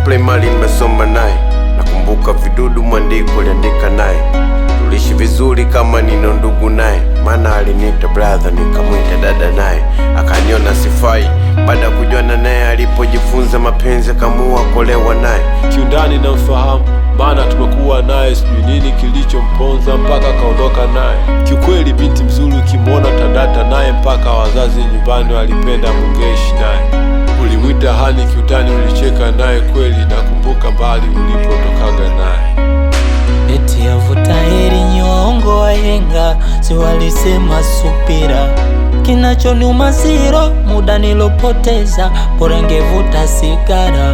primary nimesoma naye, nakumbuka vidudu mwandiko aliandika naye. Tuliishi vizuri kama nina ndugu naye, maana aliniita brother nikamwita dada naye. Akaniona sifai baada ya kujuana naye, alipojifunza mapenzi akaamua kuolewa naye. Kiundani na mfahamu, maana tumekuwa naye, sijui nini kilichomponza mpaka kaondoka naye. Kiukweli binti mzuri, ukimwona tadata naye, mpaka wazazi nyumbani walipenda mungeishi naye. Ulimwita hani kiutani, ulicheka naye kweli, nakumbuka mbali ulipotokaga naye. Eti yavuta heri nyongo wahenga, si walisema supira. Kinachoniuma zero, muda nilopoteza, bora ngevuta sigara.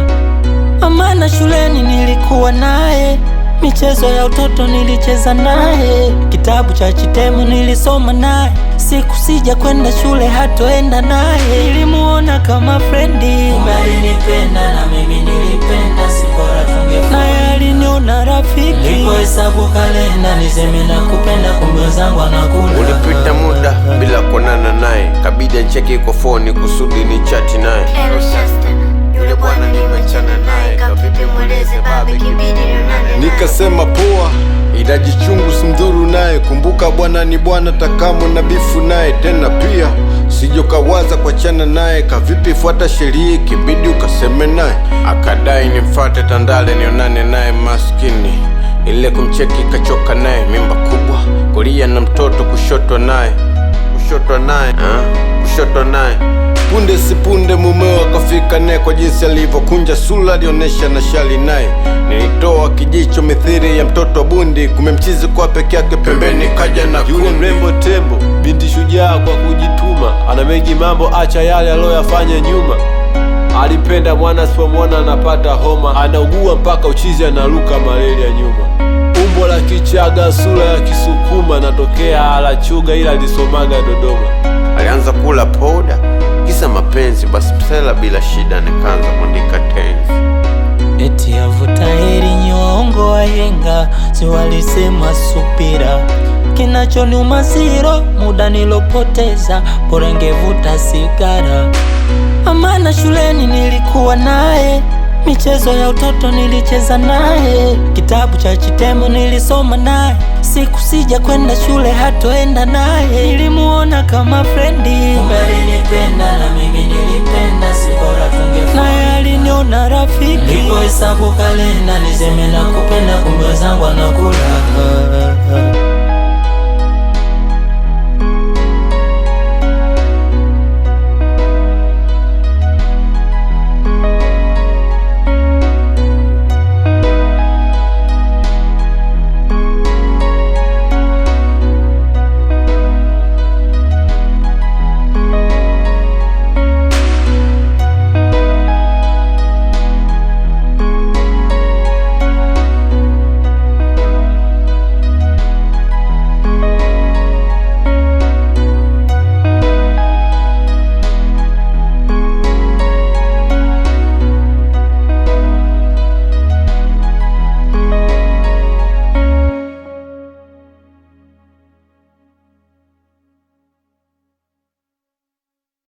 Amana shuleni nilikuwa naye, michezo ya utoto nilicheza naye, kitabu cha Chitemo nilisoma naye, siku sija kwenda shule hatoenda naye. Nilimuona kama frendi, alinipenda na mimi nilipenda, si bora tungefanya. Naye aliniona rafiki, nilipohesabu kalenda niseme nakupenda, kumbe wenzangu anakula. Ulipita muda bila kuonana naye, kabidi ncheki kwa phone kusudi ni chati naye. Yule bwana nimechana naye, kavipi mweleze baba kibidi nionane. Nikasema poa, inajichungu simdhuru naye, kumbuka bwana ni bwana, takamo na bifu naye. Tena pia sijokawaza kuachana naye, kavipi fuata sheria kibidi ukaseme naye. Akadai nimfuate Tandale nionane naye, maskini ile kumcheki kachoka naye. Mimba kubwa kulia na mtoto kushotwa naye, kushotwa naye. Punde si punde mumeo akafika naye, kwa jinsi alivyokunja sura alionesha na shali naye. Nilitoa kijicho mithiri ya mtoto wa bundi, kumemchizi kwa peke yake pembeni kaja na kundi. Yule mrembo tembo, binti shujaa kwa kujituma, ana mengi mambo, acha yale aloyafanya nyuma. Alipenda mwana, sipomwona anapata homa, anaugua mpaka uchizi, analuka malaria nyuma. Umbo la Kichaga, sura ya Kisukuma, natokea Alachuga ila alisomaga Dodoma. Alianza kula poda kisa mapenzi, basi msela bila shida nikaanza kuandika tenzi. Eti yavuta heri nyongo wahenga, si walisema supira. Kinachoniuma zero, muda nilopoteza, bora ngevuta sigara. Amana shuleni nilikuwa naye, michezo ya utoto nilicheza naye, kitabu cha Chitemo nilisoma naye, siku sija kwenda shule hatoenda naye. Nilimuona kama frendi, alinipenda na mimi nilipenda, si bora tungefanya. Naye aliniona rafiki, nilipohesabu kalenda niseme nakupenda, kumbe